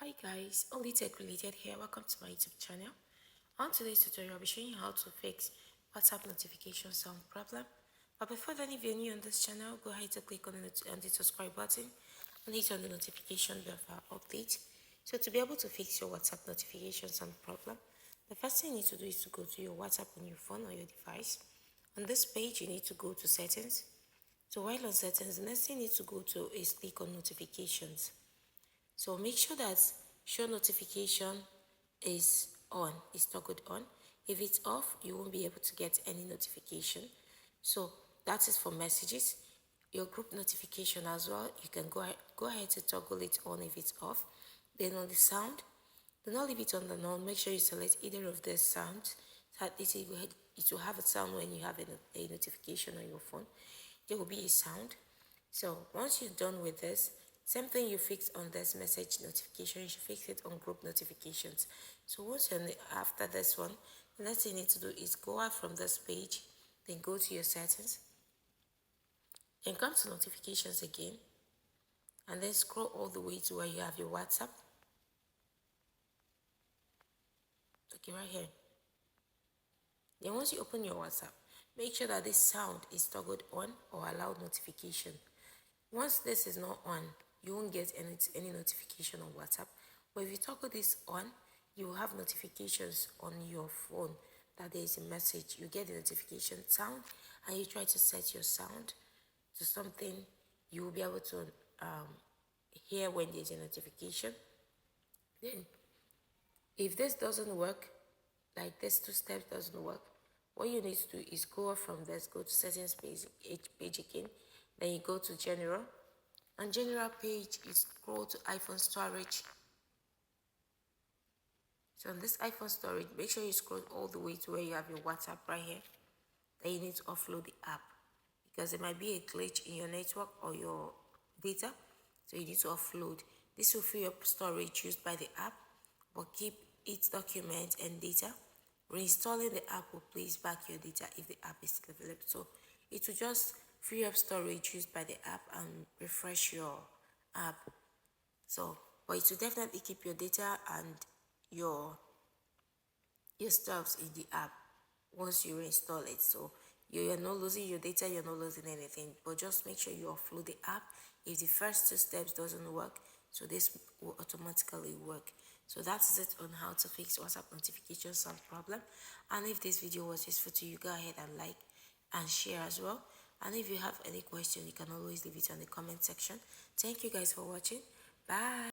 Hi guys, Only Tech Related here. Welcome to my YouTube channel. On today's tutorial, I'll be showing you how to fix WhatsApp notification sound problem. But before then, if you're new on this channel, go ahead and click on the subscribe button and hit on the notification bell for our updates. So to be able to fix your WhatsApp notification sound problem, the first thing you need to do is to go to your WhatsApp on your phone or your device. On this page, you need to go to settings. So while on settings, the next thing you need to go to is click on notifications. So make sure that show notification is toggled on. If it's off, you won't be able to get any notification. So that is for messages. Your group notification as well, you can go ahead to toggle it on if it's off. Then on the sound, do not leave it on the none. Make sure you select either of these sounds so that it will have a sound when you have a notification on your phone. There will be a sound. So once you're done with this, same thing you fix on this message notification, you should fix it on group notifications. So once you're after this one, the next thing you need to do is go out from this page, then go to your settings, then come to notifications again, and then scroll all the way to where you have your WhatsApp. Okay, right here. Then once you open your WhatsApp, make sure that this sound is toggled on or allow notification. Once this is not on, you won't get any notification on WhatsApp. But if you toggle this on, you will have notifications on your phone that there is a message. You get the notification sound and you try to set your sound to something you will be able to hear when there's a notification. Then if this doesn't work, like this two steps doesn't work, what you need to do is go off from this, go to settings page again, then you go to general. On general page, you scroll to iPhone storage. So on this iPhone storage, make sure you scroll all the way to where you have your WhatsApp right here. Then you need to offload the app because there might be a glitch in your network or your data. So you need to offload. This will free up storage used by the app, but keep its documents and data. Reinstalling the app will place back your data if the app is still available. So it will just free up storage used by the app and refresh your app. So, but it will definitely keep your data and your stuffs in the app once you reinstall it. So you're not losing your data, you're not losing anything, but just make sure you offload the app if the first two steps doesn't work, so this will automatically work. So that's it on how to fix WhatsApp notification sound problem. And if this video was useful to you, go ahead and like and share as well. And if you have any question, you can always leave it on the comment section. Thank you guys for watching. Bye.